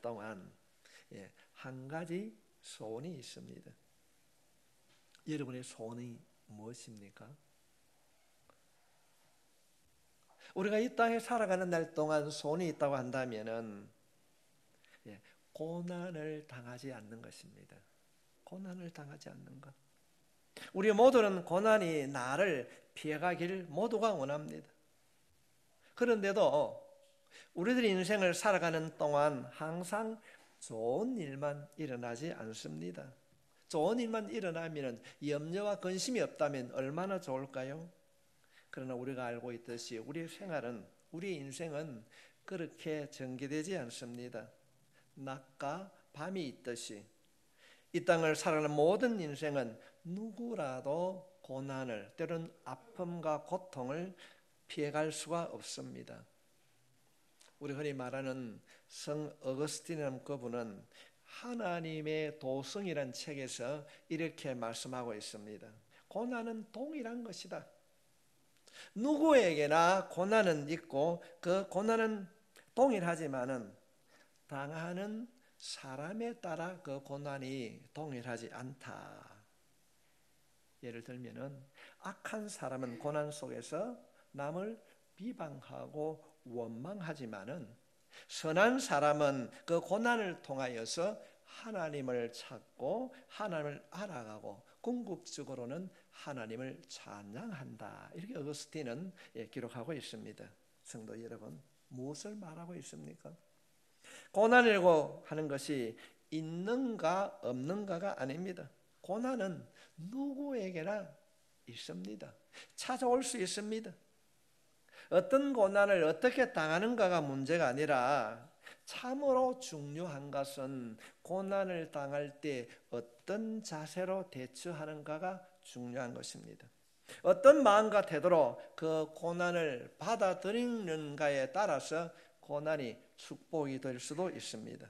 동안 한 가지 소원이 있습니다. 여러분의 소원이 무엇입니까? 우리가 이 땅에 살아가는 날 동안 소원이 있다고 한다면은 고난을 당하지 않는 것입니다. 고난을 당하지 않는 것. 우리 모두는 고난이 나를 피해가기를 모두가 원합니다. 그런데도 우리들의 인생을 살아가는 동안 항상 좋은 일만 일어나지 않습니다. 좋은 일만 일어나면 염려와 근심이 없다면 얼마나 좋을까요? 그러나 우리가 알고 있듯이 우리의 생활은, 우리의 인생은 그렇게 전개되지 않습니다. 낮과 밤이 있듯이 이 땅을 살아가는 모든 인생은 누구라도 고난을, 때로는 아픔과 고통을 피해갈 수가 없습니다. 우리 흔히 말하는 성 어거스틴이라는 그분은 하나님의 도성이라는 책에서 이렇게 말씀하고 있습니다. 고난은 동일한 것이다. 누구에게나 고난은 있고 그 고난은 동일하지만은 당하는 사람에 따라 그 고난이 동일하지 않다. 예를 들면은 악한 사람은 고난 속에서 남을 비방하고 원망하지만은 선한 사람은 그 고난을 통하여서 하나님을 찾고 하나님을 알아가고 궁극적으로는 하나님을 찬양한다. 이렇게 어거스틴은 기록하고 있습니다. 성도 여러분, 무엇을 말하고 있습니까? 고난이라고 하는 것이 있는가 없는가가 아닙니다. 고난은 누구에게나 있습니다. 찾아올 수 있습니다. 어떤 고난을 어떻게 당하는가가 문제가 아니라 참으로 중요한 것은 고난을 당할 때 어떤 자세로 대처하는가가 중요한 것입니다. 어떤 마음과 태도로 그 고난을 받아들이는가에 따라서 고난이 축복이 될 수도 있습니다.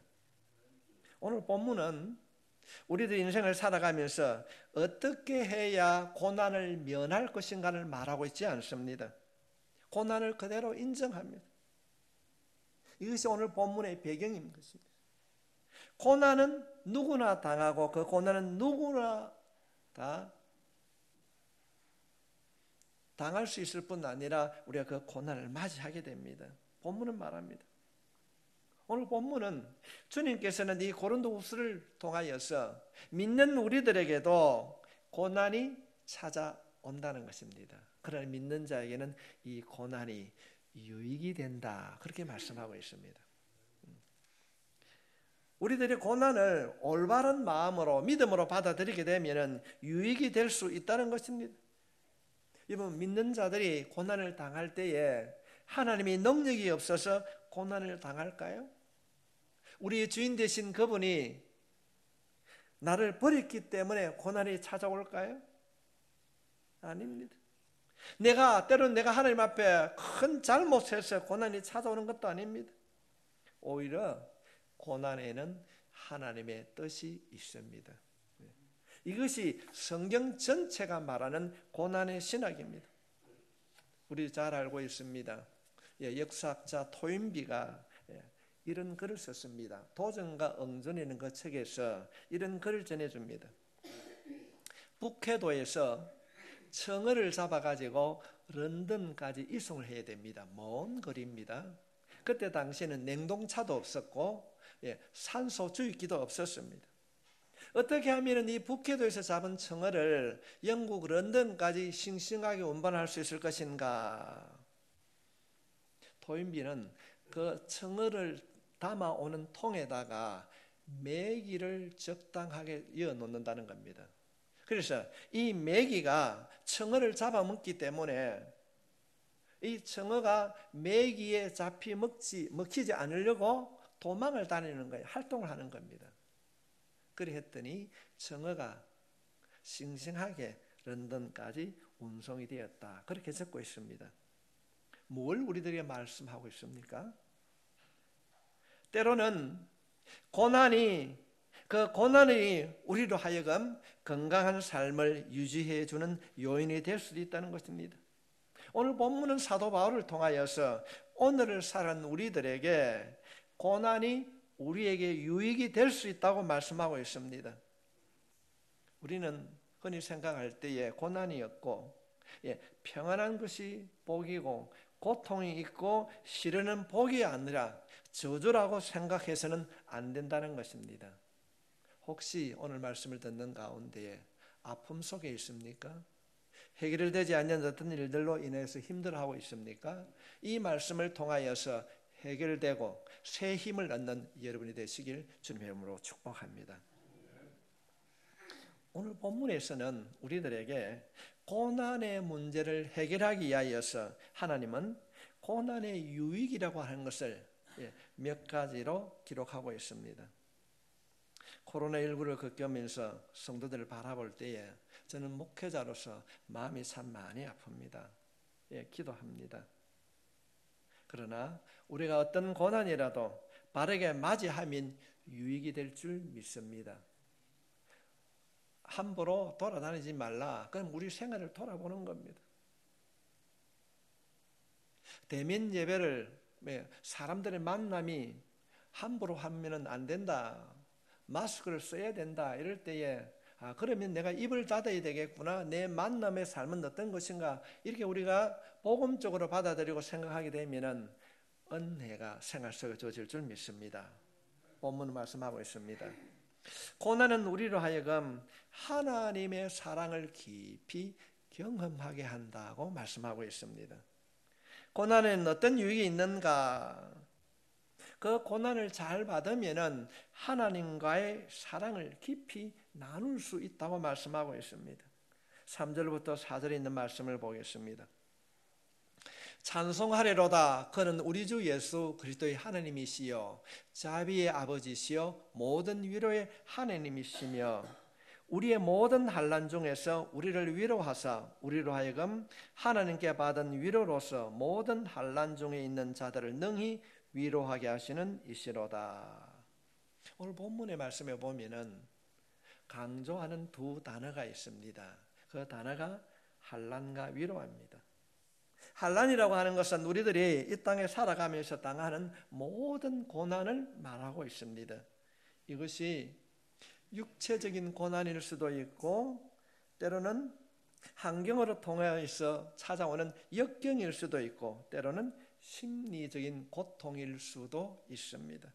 오늘 본문은 우리들 인생을 살아가면서 어떻게 해야 고난을 면할 것인가를 말하고 있지 않습니다. 고난을 그대로 인정합니다. 이것이 오늘 본문의 배경인 것입니다. 고난은 누구나 당하고 그 고난은 누구나 다 당할 수 있을 뿐 아니라 우리가 그 고난을 맞이하게 됩니다. 본문은 말합니다. 오늘 본문은 주님께서는 이 고린도후서를 통하여서 믿는 우리들에게도 고난이 찾아온다는 것입니다. 그러나 믿는 자에게는 이 고난이 유익이 된다. 그렇게 말씀하고 있습니다. 우리들이 고난을 올바른 마음으로 믿음으로 받아들이게 되면 유익이 될 수 있다는 것입니다. 여러분, 믿는 자들이 고난을 당할 때에 하나님의 능력이 없어서 고난을 당할까요? 우리의 주인 되신 그분이 나를 버렸기 때문에 고난이 찾아올까요? 아닙니다. 때로는 내가 하나님 앞에 큰 잘못해서 고난이 찾아오는 것도 아닙니다. 오히려 고난에는 하나님의 뜻이 있습니다. 이것이 성경 전체가 말하는 고난의 신학입니다. 우리 잘 알고 있습니다. 역사학자 토인비가 이런 글을 썼습니다. 도전과 응전이라는 그 책에서 이런 글을 전해줍니다. 북해도에서 청어를 잡아가지고 런던까지 이송을 해야 됩니다. 먼 거리입니다. 그때 당시에는 냉동차도 없었고 산소 주입기도 없었습니다. 어떻게 하면 이 북해도에서 잡은 청어를 영국 런던까지 싱싱하게 운반할 수 있을 것인가? 토인비는 그 청어를 담아오는 통에다가 메기를 적당하게 이어 놓는다는 겁니다. 그래서 이 메기가 청어를 잡아먹기 때문에 이 청어가 메기에 먹히지 않으려고 도망을 다니는 거예요. 활동을 하는 겁니다. 그래 했더니 청어가 싱싱하게 런던까지 운송이 되었다. 그렇게 적고 있습니다. 뭘 우리들에게 말씀하고 있습니까? 때로는 그 고난이 우리로 하여금 건강한 삶을 유지해 주는 요인이 될 수도 있다는 것입니다. 오늘 본문은 사도 바울을 통하여서 오늘을 살아가는 우리들에게 고난이 우리에게 유익이 될 수 있다고 말씀하고 있습니다. 우리는 흔히 생각할 때에 고난이 없고 평안한 것이 복이고 고통이 있고 시련은 복이 아니라 저주라고 생각해서는 안 된다는 것입니다. 혹시 오늘 말씀을 듣는 가운데에 아픔 속에 있습니까? 해결되지 않는 어떤 일들로 인해서 힘들어하고 있습니까? 이 말씀을 통하여서 해결되고 새 힘을 얻는 여러분이 되시길 주님의 이름으로 축복합니다. 오늘 본문에서는 우리들에게 고난의 문제를 해결하기 위하여서 하나님은 고난의 유익이라고 하는 것을 몇 가지로 기록하고 있습니다. 코로나19를 겪으면서 성도들을 바라볼 때에 저는 목회자로서 마음이 참 많이 아픕니다. 기도합니다. 그러나 우리가 어떤 고난이라도 바르게 맞이하면 유익이 될 줄 믿습니다. 함부로 돌아다니지 말라. 그럼 우리 생활을 돌아보는 겁니다. 대면 예배를 사람들의 만남이 함부로 하면 안 된다. 마스크를 써야 된다. 이럴 때에 그러면 내가 입을 닫아야 되겠구나. 내 만남의 삶은 어떤 것인가. 이렇게 우리가 복음적으로 받아들이고 생각하게 되면 은혜가 생활 속에 주어질 줄 믿습니다. 본문 말씀하고 있습니다. 고난은 우리로 하여금 하나님의 사랑을 깊이 경험하게 한다고 말씀하고 있습니다. 고난에는 어떤 유익이 있는가? 그 고난을 잘 받으면 하나님과의 사랑을 깊이 나눌 수 있다고 말씀하고 있습니다. 3절부터 4절에 있는 말씀을 보겠습니다. 찬송하리로다. 그는 우리 주 예수 그리스도의 하나님이시요 자비의 아버지시요 모든 위로의 하나님이시며 우리의 모든 환난 중에서 우리를 위로하사 우리로 하여금 하나님께 받은 위로로서 모든 환난 중에 있는 자들을 능히 위로하게 하시는 이시로다. 오늘 본문의 말씀에 보면은 강조하는 두 단어가 있습니다. 그 단어가 환난과 위로입니다. 환난이라고 하는 것은 우리들이 이 땅에 살아가면서 당하는 모든 고난을 말하고 있습니다. 이것이 육체적인 고난일 수도 있고 때로는 환경으로 통해서 찾아오는 역경일 수도 있고 때로는 심리적인 고통일 수도 있습니다.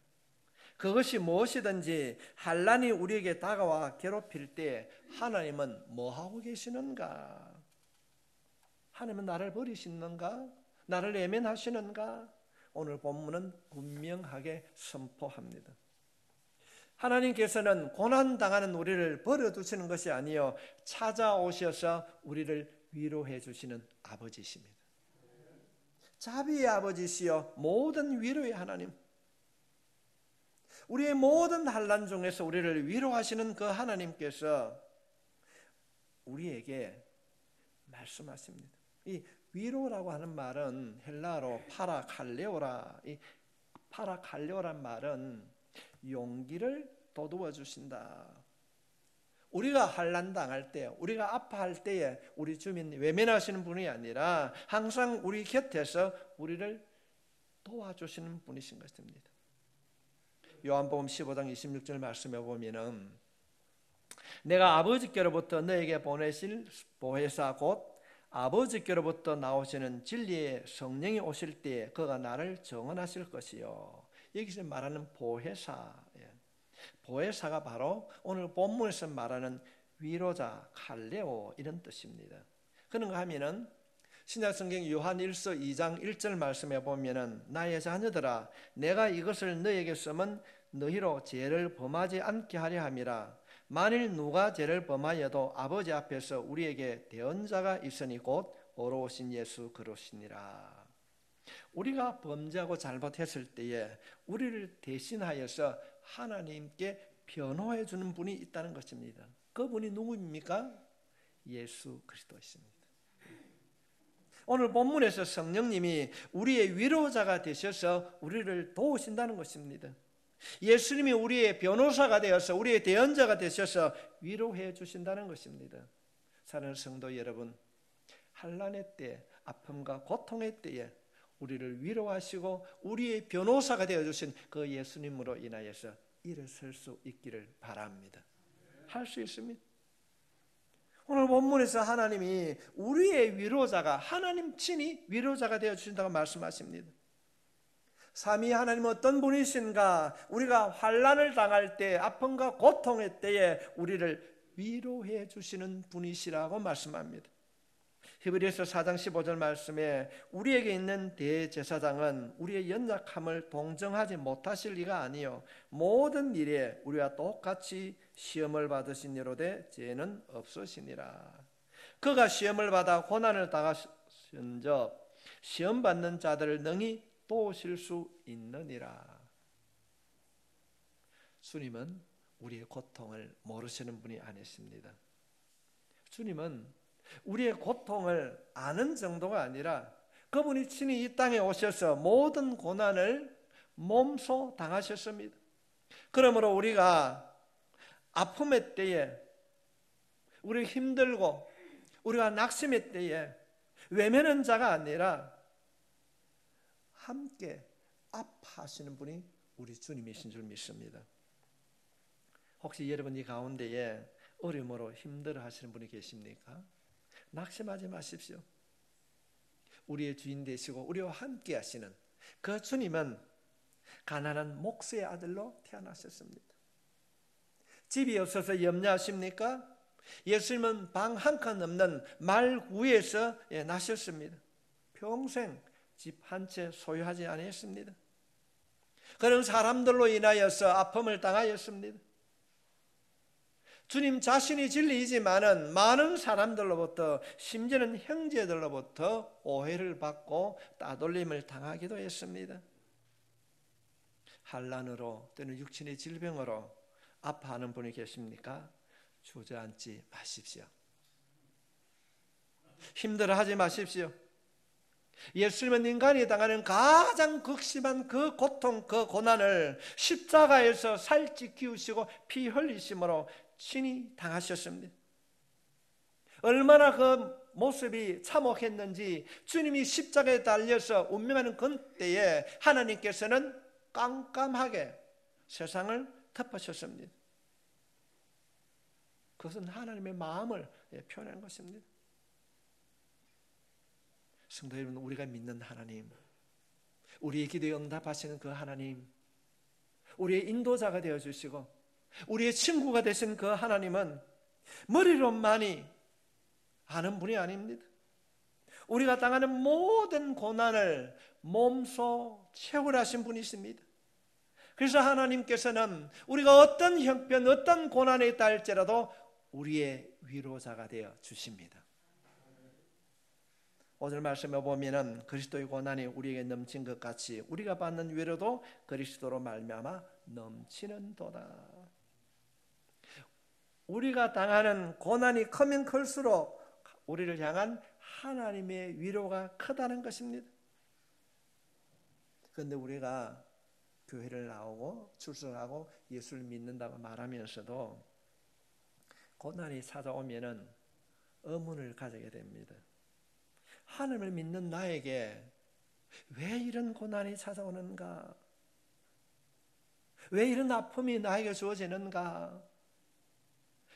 그것이 무엇이든지 환난이 우리에게 다가와 괴롭힐 때 하나님은 뭐하고 계시는가? 하나님은 나를 버리시는가? 나를 외면하시는가? 오늘 본문은 분명하게 선포합니다. 하나님께서는 고난당하는 우리를 버려두시는 것이 아니요 찾아오셔서 우리를 위로해 주시는 아버지십니다. 자비의 아버지시여 모든 위로의 하나님, 우리의 모든 환난 중에서 우리를 위로하시는 그 하나님께서 우리에게 말씀하십니다. 이 위로라고 하는 말은 헬라어로 파라칼레오라, 이 파라칼레오란 말은 용기를 돋워 주신다. 우리가 환난 당할 때, 우리가 아파할 때에 우리 주민 외면하시는 분이 아니라 항상 우리 곁에서 우리를 도와주시는 분이신 것입니다. 요한복음 15장 26절 말씀에 보면은 내가 아버지께로부터 너에게 보내실 보혜사 곧 아버지께로부터 나오시는 진리의 성령이 오실 때에 그가 나를 정언하실 것이요. 여기서 말하는 보혜사, 보혜사가 바로 오늘 본문에서 말하는 위로자, 칼레오 이런 뜻입니다. 그런가 하면은 신약성경 요한 1서 2장 1절 말씀에 보면은 나의 자녀들아 내가 이것을 너에게 쓰면 너희로 죄를 범하지 않게 하려 함이라. 만일 누가 죄를 범하여도 아버지 앞에서 우리에게 대언자가 있으니 곧 어로오신 예수 그러시니라. 우리가 범죄하고 잘못했을 때에 우리를 대신하여서 하나님께 변호해 주는 분이 있다는 것입니다. 그분이 누구입니까? 예수 그리스도이십니다. 오늘 본문에서 성령님이 우리의 위로자가 되셔서 우리를 도우신다는 것입니다. 예수님이 우리의 변호사가 되어서 우리의 대언자가 되셔서 위로해 주신다는 것입니다. 사랑하는 성도 여러분, 환난의 때, 아픔과 고통의 때에 우리를 위로하시고 우리의 변호사가 되어주신 그 예수님으로 인하여서 일어설 수 있기를 바랍니다. 할 수 있습니다. 오늘 본문에서 하나님이 우리의 위로자가, 하나님 친히 위로자가 되어주신다고 말씀하십니다. 삼위 하나님은 어떤 분이신가? 우리가 환난을 당할 때, 아픔과 고통의 때에 우리를 위로해 주시는 분이시라고 말씀합니다. 히브리서 4장 15절 말씀에 우리에게 있는 대제사장은 우리의 연약함을 동정하지 못하실 리가 아니요 모든 일에 우리와 똑같이 시험을 받으신 이로되 죄는 없으시니라. 그가 시험을 받아 고난을 당하신즉 시험 받는 자들을 능히 도우실 수 있느니라. 주님은 우리의 고통을 모르시는 분이 아니십니다. 주님은 우리의 고통을 아는 정도가 아니라 그분이 친히 이 땅에 오셔서 모든 고난을 몸소 당하셨습니다. 그러므로 우리가 아픔의 때에, 우리 힘들고 우리가 낙심의 때에 외면한 자가 아니라 함께 아파하시는 분이 우리 주님이신 줄 믿습니다. 혹시 여러분 이 가운데에 어려움으로 힘들어 하시는 분이 계십니까? 낙심하지 마십시오. 우리의 주인 되시고 우리와 함께 하시는 그 주님은 가난한 목수의 아들로 태어나셨습니다. 집이 없어서 염려하십니까? 예수님은 방 한 칸 없는 말구에서 나셨습니다. 평생 집 한 채 소유하지 않았습니다. 그런 사람들로 인하여서 아픔을 당하였습니다. 주님 자신이 진리이지만은 많은 사람들로부터, 심지어는 형제들로부터 오해를 받고 따돌림을 당하기도 했습니다. 환난으로 또는 육신의 질병으로 아파하는 분이 계십니까? 주저앉지 마십시오. 힘들어하지 마십시오. 예수님은 인간이 당하는 가장 극심한 그 고통, 그 고난을 십자가에서 살찌 키우시고 피 흘리심으로 친히 당하셨습니다. 얼마나 그 모습이 참혹했는지 주님이 십자가에 달려서 운명하는 그때에 하나님께서는 깜깜하게 세상을 덮으셨습니다. 그것은 하나님의 마음을 표현한 것입니다. 성도 여러분, 우리가 믿는 하나님, 우리의 기도에 응답하시는 그 하나님, 우리의 인도자가 되어주시고 우리의 친구가 되신 그 하나님은 머리로만이 아는 분이 아닙니다. 우리가 당하는 모든 고난을 몸소 체험하신 분이십니다. 그래서 하나님께서는 우리가 어떤 형편, 어떤 고난에 있다 할지라도 우리의 위로자가 되어 주십니다. 오늘 말씀에 보면은 그리스도의 고난이 우리에게 넘친 것 같이 우리가 받는 위로도 그리스도로 말미암아 넘치는도다. 우리가 당하는 고난이 크면 클수록 우리를 향한 하나님의 위로가 크다는 것입니다. 그런데 우리가 교회를 나오고 출석하고 예수를 믿는다고 말하면서도 고난이 찾아오면은 의문을 가지게 됩니다. 하나님을 믿는 나에게 왜 이런 고난이 찾아오는가? 왜 이런 아픔이 나에게 주어지는가?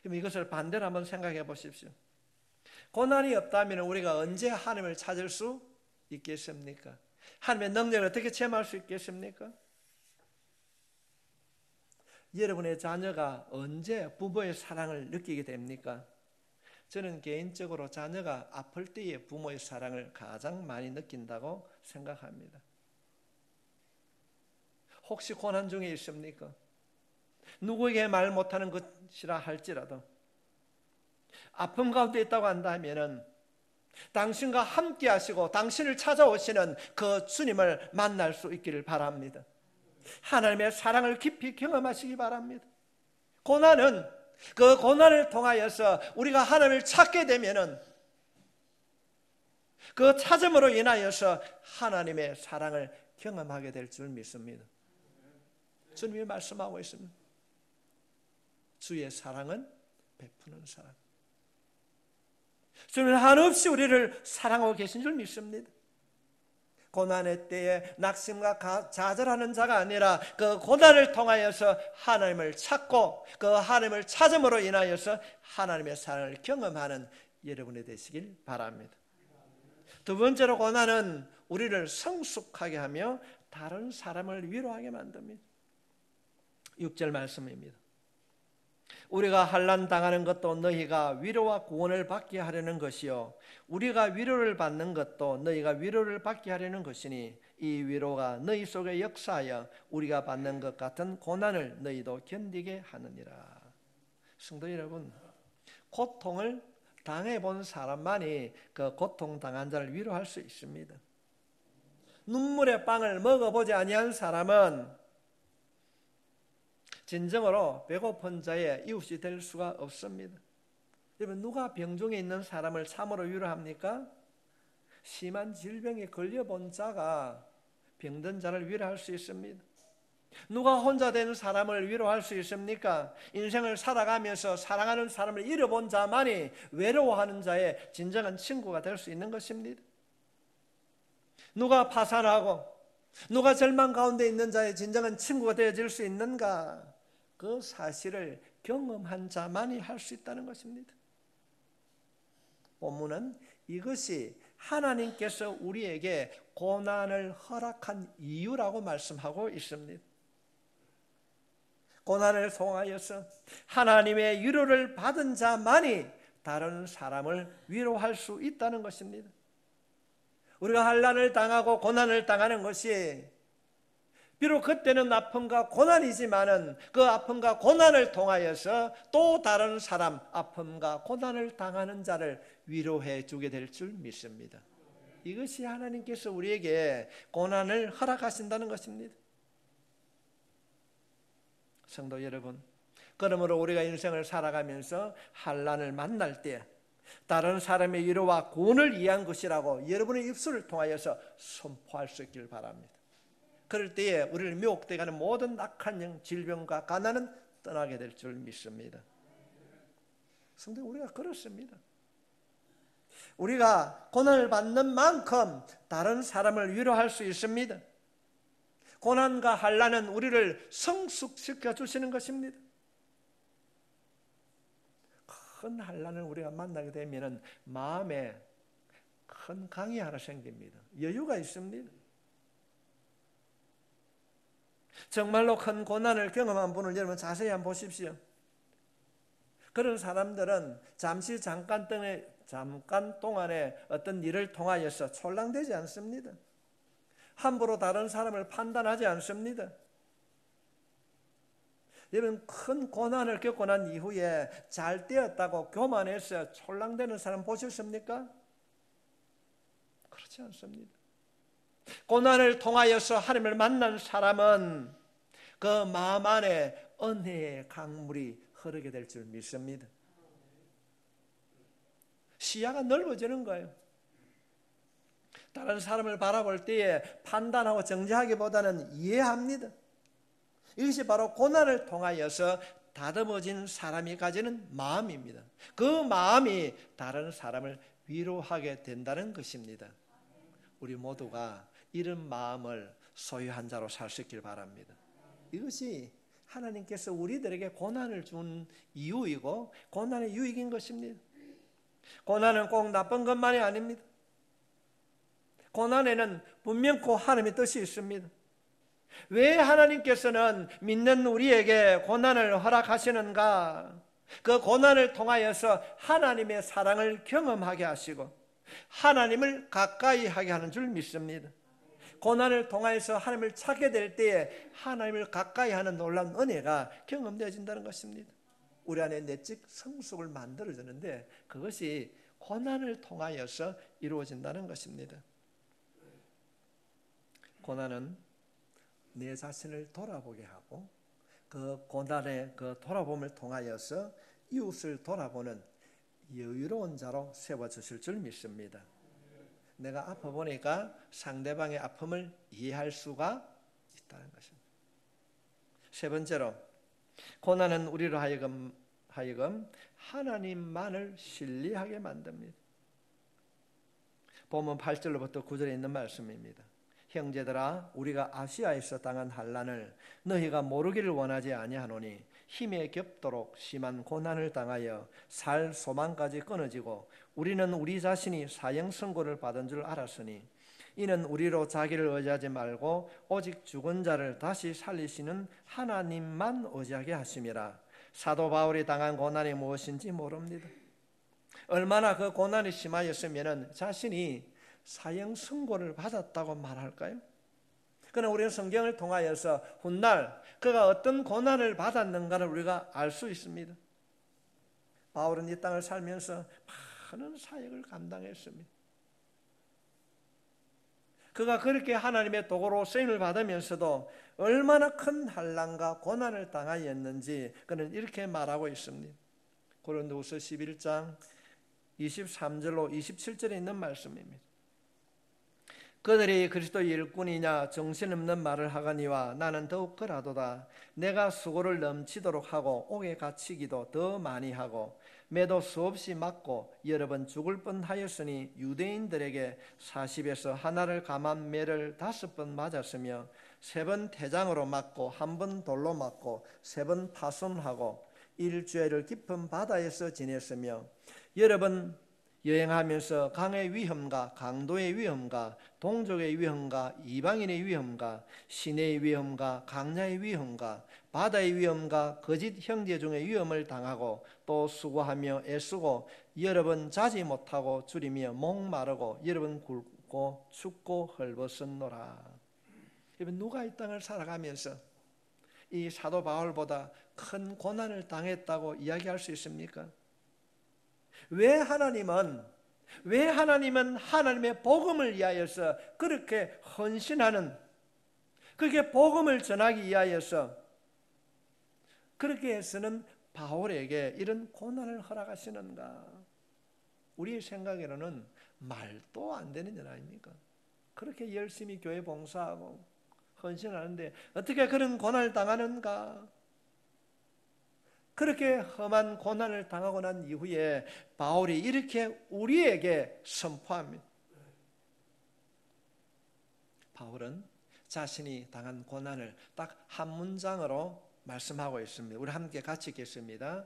이것을 반대로 한번 생각해 보십시오. 고난이 없다면 우리가 언제 하나님을 찾을 수 있겠습니까? 하나님의 능력을 어떻게 체험할 수 있겠습니까? 여러분의 자녀가 언제 부모의 사랑을 느끼게 됩니까? 저는 개인적으로 자녀가 아플 때에 부모의 사랑을 가장 많이 느낀다고 생각합니다. 혹시 고난 중에 있습니까? 누구에게 말 못하는 것이라 할지라도 아픔 가운데 있다고 한다면 당신과 함께 하시고 당신을 찾아오시는 그 주님을 만날 수 있기를 바랍니다. 하나님의 사랑을 깊이 경험하시기 바랍니다. 고난은 그 고난을 통하여서 우리가 하나님을 찾게 되면은 그 찾음으로 인하여서 하나님의 사랑을 경험하게 될 줄 믿습니다. 주님이 말씀하고 있습니다. 주의 사랑은 베푸는 사랑. 주님은 한없이 우리를 사랑하고 계신 줄 믿습니다. 고난의 때에 낙심과 좌절하는 자가 아니라 그 고난을 통하여서 하나님을 찾고 그 하나님을 찾음으로 인하여서 하나님의 사랑을 경험하는 여러분이 되시길 바랍니다. 두 번째로, 고난은 우리를 성숙하게 하며 다른 사람을 위로하게 만듭니다. 6절 말씀입니다. 우리가 환난 당하는 것도 너희가 위로와 구원을 받게 하려는 것이요 우리가 위로를 받는 것도 너희가 위로를 받게 하려는 것이니 이 위로가 너희 속에 역사하여 우리가 받는 것 같은 고난을 너희도 견디게 하느니라. 성도 여러분, 고통을 당해본 사람만이 그 고통당한 자를 위로할 수 있습니다. 눈물의 빵을 먹어보지 아니한 사람은 진정으로 배고픈 자의 이웃이 될 수가 없습니다. 여러분, 누가 병중에 있는 사람을 참으로 위로합니까? 심한 질병에 걸려본 자가 병든 자를 위로할 수 있습니다. 누가 혼자 된 사람을 위로할 수 있습니까? 인생을 살아가면서 사랑하는 사람을 잃어본 자만이 외로워하는 자의 진정한 친구가 될 수 있는 것입니다. 누가 파산하고 누가 절망 가운데 있는 자의 진정한 친구가 되어질 수 있는가? 그 사실을 경험한 자만이 할 수 있다는 것입니다. 본문은 이것이 하나님께서 우리에게 고난을 허락한 이유라고 말씀하고 있습니다. 고난을 통하여서 하나님의 위로를 받은 자만이 다른 사람을 위로할 수 있다는 것입니다. 우리가 환난을 당하고 고난을 당하는 것이 비록 그때는 아픔과 고난이지만은 그 아픔과 고난을 통하여서 또 다른 사람, 아픔과 고난을 당하는 자를 위로해 주게 될 줄 믿습니다. 이것이 하나님께서 우리에게 고난을 허락하신다는 것입니다. 성도 여러분, 그러므로 우리가 인생을 살아가면서 환난을 만날 때 다른 사람의 위로와 구원을 위한 것이라고 여러분의 입술을 통하여서 선포할 수 있기를 바랍니다. 그럴 때에 우리를 미혹되게 하는 모든 악한 영, 질병과 가난은 떠나게 될 줄 믿습니다. 성도, 우리가 그렇습니다. 우리가 고난을 받는 만큼 다른 사람을 위로할 수 있습니다. 고난과 환난은 우리를 성숙시켜 주시는 것입니다. 큰 환난을 우리가 만나게 되면 마음에 큰 강이 하나 생깁니다. 여유가 있습니다. 정말로 큰 고난을 경험한 분을 여러분 자세히 한번 보십시오. 그런 사람들은 잠깐 동안에 어떤 일을 통하여서 촐랑되지 않습니다. 함부로 다른 사람을 판단하지 않습니다. 여러분, 큰 고난을 겪고 난 이후에 잘 되었다고 교만해서 촐랑대는 사람 보셨습니까? 그렇지 않습니다. 고난을 통하여서 하나님을 만난 사람은 그 마음 안에 은혜의 강물이 흐르게 될 줄 믿습니다. 시야가 넓어지는 거예요. 다른 사람을 바라볼 때에 판단하고 정죄하기보다는 이해합니다. 이것이 바로 고난을 통하여서 다듬어진 사람이 가지는 마음입니다. 그 마음이 다른 사람을 위로하게 된다는 것입니다. 우리 모두가 이런 마음을 소유한 자로 살 수 있길 바랍니다. 이것이 하나님께서 우리들에게 고난을 준 이유이고 고난의 유익인 것입니다. 고난은 꼭 나쁜 것만이 아닙니다. 고난에는 분명코 하나님의 뜻이 있습니다. 왜 하나님께서는 믿는 우리에게 고난을 허락하시는가? 그 고난을 통하여서 하나님의 사랑을 경험하게 하시고 하나님을 가까이 하게 하는 줄 믿습니다. 고난을 통하여서 하나님을 찾게 될 때에 하나님을 가까이 하는 놀라운 은혜가 경험되어진다는 것입니다. 우리 안에 내적 성숙을 만들어주는데 그것이 고난을 통하여서 이루어진다는 것입니다. 고난은 내 자신을 돌아보게 하고 그 고난의 그 돌아봄을 통하여서 이웃을 돌아보는 여유로운 자로 세워주실 줄 믿습니다. 내가 아파 보니까 상대방의 아픔을 이해할 수가 있다는 것입니다. 세 번째로, 고난은 우리로 하여금 하나님만을 신뢰하게 만듭니다. 본문 8절로부터 9절에 있는 말씀입니다. 형제들아, 우리가 아시아에서 당한 환난을 너희가 모르기를 원하지 아니하노니 힘에 겹도록 심한 고난을 당하여 살 소망까지 끊어지고 우리는 우리 자신이 사형 선고를 받은 줄 알았으니 이는 우리로 자기를 의지하지 말고 오직 죽은 자를 다시 살리시는 하나님만 의지하게 하심이라. 사도 바울이 당한 고난이 무엇인지 모릅니다. 얼마나 그 고난이 심하였으면 자신이 사형 선고를 받았다고 말할까요? 그러나 우리는 성경을 통하여서 훗날 그가 어떤 고난을 받았는가를 우리가 알 수 있습니다. 바울은 이 땅을 살면서 많은 사역을 감당했습니다. 그가 그렇게 하나님의 도구로 쓰임을 받으면서도 얼마나 큰 환난과 고난을 당하였는지 그는 이렇게 말하고 있습니다. 고린도후서 11장 23절로 27절에 있는 말씀입니다. 그들이 그리스도의 일꾼이냐 정신없는 말을 하거니와 나는 더욱 그라도다. 내가 수고를 넘치도록 하고 옥에 갇히기도 더 많이 하고 매도 수없이 맞고 여러 번 죽을 뻔하였으니 유대인들에게 40에서 하나를 감한 매를 5번 맞았으며 3번 태장으로 맞고 1번 돌로 맞고 3번 파손하고 일주일을 깊은 바다에서 지냈으며 여러 번 여행하면서 강의 위험과 강도의 위험과 동족의 위험과 이방인의 위험과 시내의 위험과 강야의 위험과 바다의 위험과 거짓 형제 중의 위험을 당하고 또 수고하며 애쓰고 여러 번 자지 못하고 줄이며 목마르고 여러 번 굶고 춥고 헐벗었노라. 여러분, 누가 이 땅을 살아가면서 이 사도 바울보다 큰 고난을 당했다고 이야기할 수 있습니까? 왜 하나님은 하나님의 복음을 위하여서 그렇게 헌신하는, 그렇게 복음을 전하기 위하여서 그렇게 해서는 바울에게 이런 고난을 허락하시는가? 우리의 생각에는 말도 안 되는 일 아닙니까? 그렇게 열심히 교회 봉사하고 헌신하는데 어떻게 그런 고난을 당하는가? 그렇게 험한 고난을 당하고 난 이후에 바울이 이렇게 우리에게 선포합니다. 바울은 자신이 당한 고난을 딱 한 문장으로 말씀하고 있습니다. 우리 함께 같이 읽겠습니다.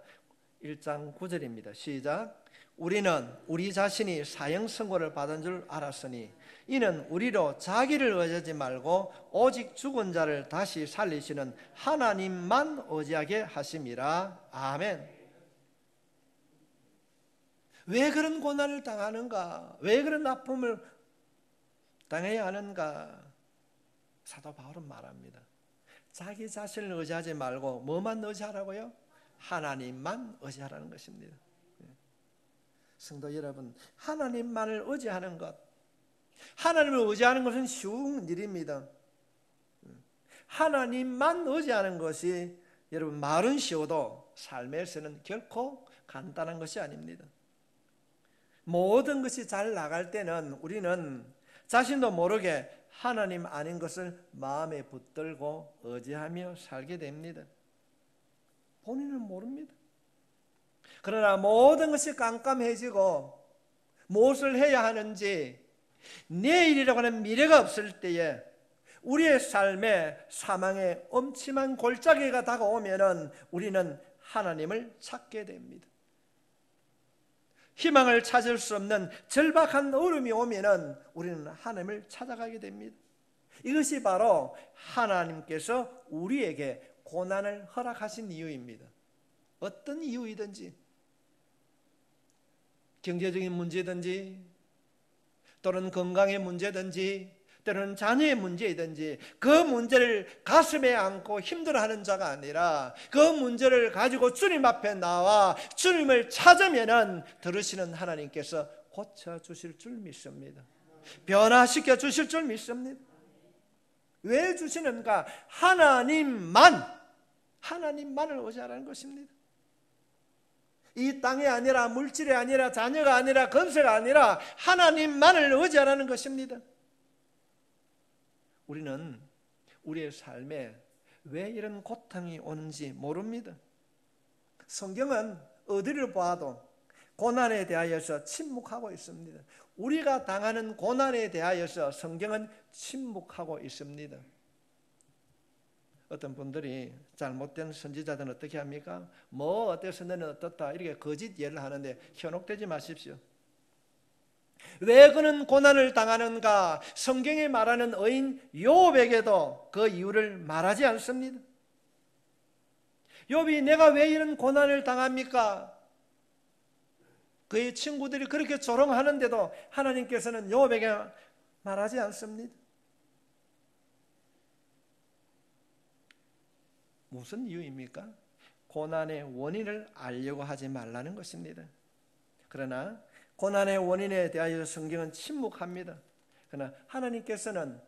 1장 9절입니다. 시작. 우리는 우리 자신이 사형 선고를 받은 줄 알았으니 이는 우리로 자기를 의지하지 말고 오직 죽은 자를 다시 살리시는 하나님만 의지하게 하심이라. 아멘. 왜 그런 고난을 당하는가? 왜 그런 아픔을 당해야 하는가? 사도 바울은 말합니다. 자기 자신을 의지하지 말고 뭐만 의지하라고요? 하나님만 의지하라는 것입니다. 성도 여러분, 하나님만을 의지하는 것, 하나님을 의지하는 것은 쉬운 일입니다. 하나님만 의지하는 것이 여러분 말은 쉬워도 삶에서는 결코 간단한 것이 아닙니다. 모든 것이 잘 나갈 때는 우리는 자신도 모르게 하나님 아닌 것을 마음에 붙들고 의지하며 살게 됩니다. 본인은 모릅니다. 그러나 모든 것이 깜깜해지고 무엇을 해야 하는지 내일이라고 하는 미래가 없을 때에 우리의 삶에 사망의 엄침한 골짜기가 다가오면은 우리는 하나님을 찾게 됩니다. 희망을 찾을 수 없는 절박한 어려움이 오면은 우리는 하나님을 찾아가게 됩니다. 이것이 바로 하나님께서 우리에게 고난을 허락하신 이유입니다. 어떤 이유이든지, 경제적인 문제든지 또는 건강의 문제든지 때로는 자녀의 문제이든지 그 문제를 가슴에 안고 힘들어하는 자가 아니라 그 문제를 가지고 주님 앞에 나와 주님을 찾으면은 들으시는 하나님께서 고쳐주실 줄 믿습니다. 변화시켜 주실 줄 믿습니다. 왜 주시는가? 하나님만을 의지하라는 것입니다. 이 땅이 아니라 물질이 아니라 자녀가 아니라 건세가 아니라 하나님만을 의지하라는 것입니다. 우리는 우리의 삶에 왜 이런 고통이 오는지 모릅니다. 성경은 어디를 봐도 고난에 대하여서 침묵하고 있습니다. 우리가 당하는 고난에 대하여서 성경은 침묵하고 있습니다. 어떤 분들이 잘못된 선지자들은 어떻게 합니까? 뭐 어때서 너는 어떻다 이렇게 거짓 예를 하는데 현혹되지 마십시오. 왜 그는 고난을 당하는가? 성경에 말하는 의인 욥에게도 그 이유를 말하지 않습니다. 욥이 내가 왜 이런 고난을 당합니까? 그의 친구들이 그렇게 조롱하는데도 하나님께서는 욥에게 말하지 않습니다. 무슨 이유입니까? 고난의 원인을 알려고 하지 말라는 것입니다. 그러나 고난의 원인에 대하여 성경은 침묵합니다. 그러나 하나님께서는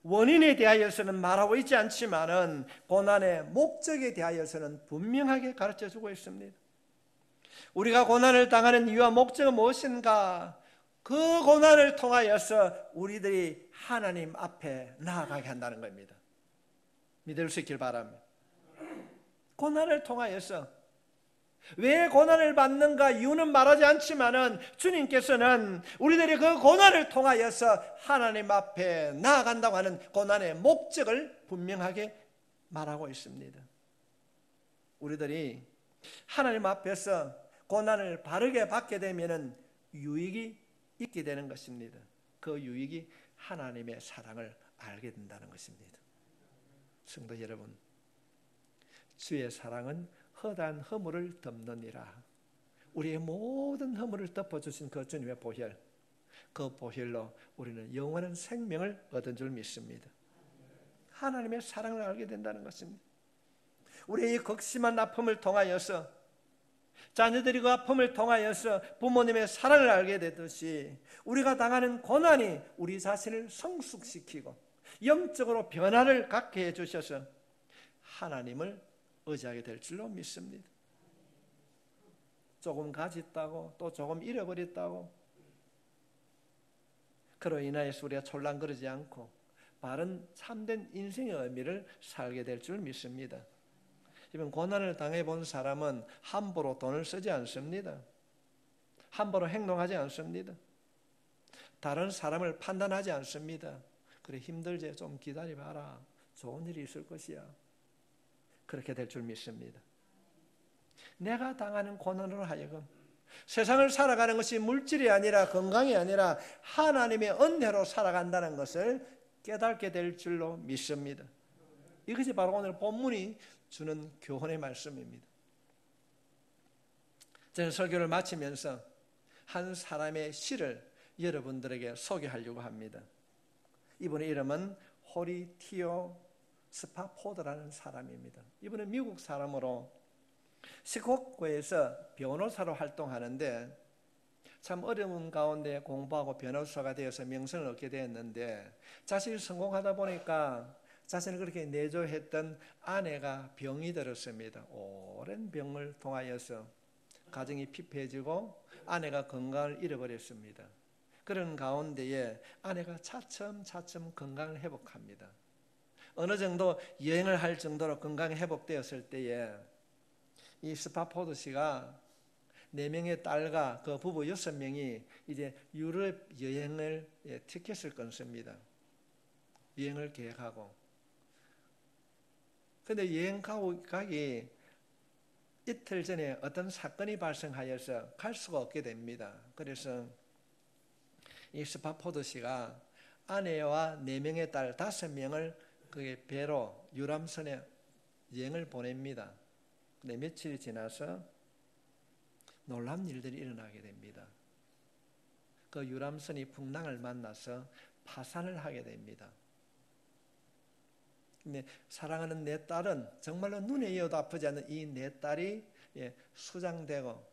원인에 대하여서는 말하고 있지 않지만은 고난의 목적에 대하여서는 분명하게 가르쳐주고 있습니다. 우리가 고난을 당하는 이유와 목적은 무엇인가? 그 고난을 통하여서 우리들이 하나님 앞에 나아가게 한다는 겁니다. 믿을 수 있길 바랍니다. 고난을 통하여서 왜 고난을 받는가 이유는 말하지 않지만은 주님께서는 우리들이 그 고난을 통하여서 하나님 앞에 나아간다고 하는 고난의 목적을 분명하게 말하고 있습니다. 우리들이 하나님 앞에서 고난을 바르게 받게 되면은 유익이 있게 되는 것입니다. 그 유익이 하나님의 사랑을 알게 된다는 것입니다. 성도 여러분, 주의 사랑은 허다한 허물을 덮느니라. 우리의 모든 허물을 덮어주신 그 주님의 보혈, 그 보혈로 우리는 영원한 생명을 얻은 줄 믿습니다. 하나님의 사랑을 알게 된다는 것입니다. 우리의 이 극심한 아픔을 통하여서 자녀들이 그 아픔을 통하여서 부모님의 사랑을 알게 되듯이 우리가 당하는 고난이 우리 자신을 성숙시키고 영적으로 변화를 갖게 해주셔서 하나님을 의지하게 될 줄로 믿습니다. 조금 가졌다고 또 조금 잃어버렸다고 그로 인하여서 우리가 촐랑거리지 않고 바른 참된 인생의 의미를 살게 될 줄 믿습니다. 이번 고난을 당해본 사람은 함부로 돈을 쓰지 않습니다. 함부로 행동하지 않습니다. 다른 사람을 판단하지 않습니다. 그래 힘들지 좀 기다려봐라. 좋은 일이 있을 것이야. 그렇게 될 줄 믿습니다. 내가 당하는 고난으로 하여금 세상을 살아가는 것이 물질이 아니라 건강이 아니라 하나님의 은혜로 살아간다는 것을 깨닫게 될 줄로 믿습니다. 이것이 바로 오늘 본문이 주는 교훈의 말씀입니다. 저는 설교를 마치면서 한 사람의 시를 여러분들에게 소개하려고 합니다. 이분의 이름은 호리티오 스파포드라는 사람입니다. 이분은 미국 사람으로 시카고에서 변호사로 활동하는데 참 어려운 가운데 공부하고 변호사가 되어서 명성을 얻게 되었는데 자신이 성공하다 보니까 자신을 그렇게 내조했던 아내가 병이 들었습니다. 오랜 병을 통하여서 가정이 피폐해지고 아내가 건강을 잃어버렸습니다. 그런 가운데에 아내가 차츰차츰 건강을 회복합니다. 어느 정도 여행을 할 정도로 건강이 회복되었을 때에 이 스파포드 씨가 4명의 딸과 그 부부 6명이 이제 유럽 여행을 티켓을 끊습니다. 여행을 계획하고. 근데 여행 가기 이틀 전에 어떤 사건이 발생하여서 갈 수가 없게 됩니다. 그래서 이 스파포드 씨가 아내와 4명의 딸 5명을 그 배로 유람선에 여행을 보냅니다. 근데 며칠이 지나서 놀라운 일들이 일어나게 됩니다. 그 유람선이 풍랑을 만나서 파산을 하게 됩니다. 근데 사랑하는 내 딸은 정말로 눈에 이어도 아프지 않는 이 내 딸이 수장되고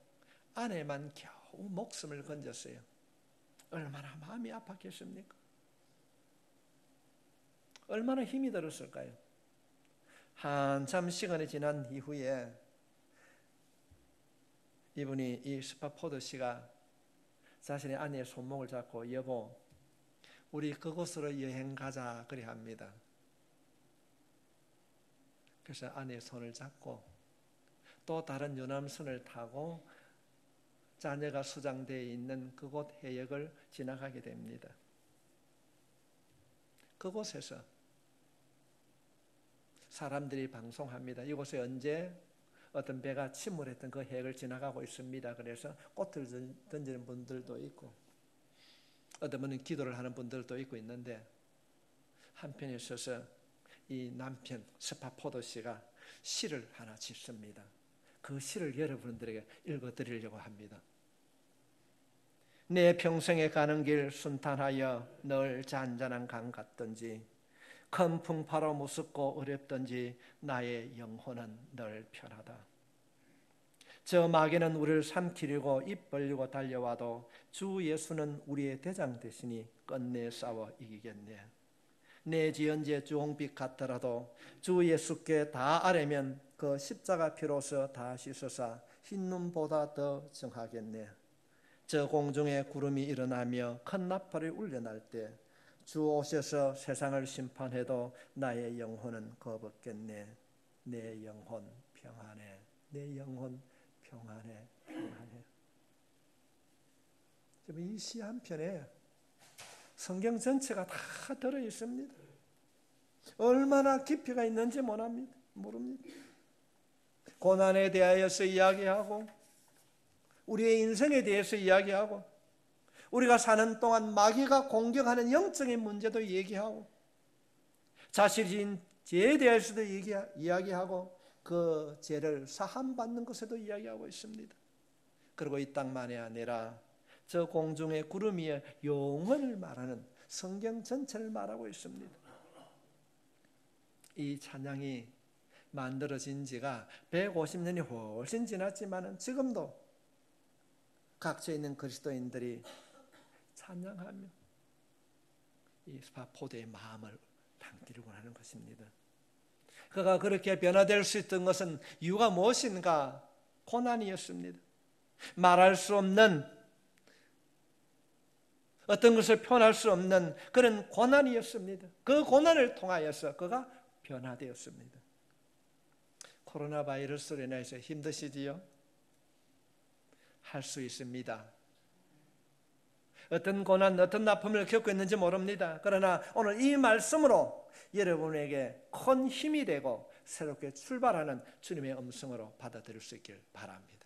아내만 겨우 목숨을 건졌어요. 얼마나 마음이 아팠겠습니까? 얼마나 힘이 들었을까요? 한참 시간이 지난 이후에 이분이 이 스파포드 씨가 자신의 아내의 손목을 잡고 여보 우리 그곳으로 여행 가자 그래 합니다. 그래서 아내의 손을 잡고 또 다른 유람선을 타고 자녀가 수장되어 있는 그곳 해역을 지나가게 됩니다. 그곳에서 사람들이 방송합니다. 이곳에 언제 어떤 배가 침몰했던 그 해역을 지나가고 있습니다. 그래서 꽃을 던지는 분들도 있고 어떤 분은 기도를 하는 분들도 있고 있는데 한편에 있어서 이 남편 스파포도 씨가 시를 하나 짓습니다. 그 시를 여러분들에게 읽어드리려고 합니다. 내 평생에 가는 길 순탄하여 늘 잔잔한 강 같던지 큰 풍파로 무섭고 어렵던지 나의 영혼은 늘 편하다. 저 마귀는 우리를 삼키려고 입 벌리고 달려와도 주 예수는 우리의 대장 되시니 끝내 싸워 이기겠네. 내 지연제 주홍빛 같더라도 주 예수께 다 아뢰면 그 십자가 피로서 다 씻어사 흰눈보다 더 정하겠네. 저 공중에 구름이 일어나며 큰 나팔이 울려날 때 주 오셔서 세상을 심판해도 나의 영혼은 겁없겠네. 내 영혼 평안해. 내 영혼 평안해. 평안해. 이 시 한 편에 성경 전체가 다 들어 있습니다. 얼마나 깊이가 있는지 모릅니다. 고난에 대하여서 이야기하고 우리의 인생에 대해서 이야기하고 우리가 사는 동안 마귀가 공격하는 영적인 문제도 얘기하고 자신의 죄에 대해서도 이야기하고 그 죄를 사함받는 것에도 이야기하고 있습니다. 그리고 이 땅만이 아니라 저 공중의 구름 위에 영원을 말하는 성경 전체를 말하고 있습니다. 이 찬양이 만들어진 지가 150년이 훨씬 지났지만 지금도 각처에 있는 그리스도인들이 찬양하며 이 스파포도의 마음을 당기려고 하는 것입니다. 그가 그렇게 변화될 수 있던 것은 이유가 무엇인가? 고난이었습니다. 말할 수 없는 어떤 것을 표현할 수 없는 그런 고난이었습니다. 그 고난을 통하여서 그가 변화되었습니다. 코로나 바이러스로 인해서 힘드시지요? 할 수 있습니다. 어떤 고난, 어떤 아픔을 겪고 있는지 모릅니다. 그러나 오늘 이 말씀으로 여러분에게 큰 힘이 되고 새롭게 출발하는 주님의 음성으로 받아들일 수 있길 바랍니다.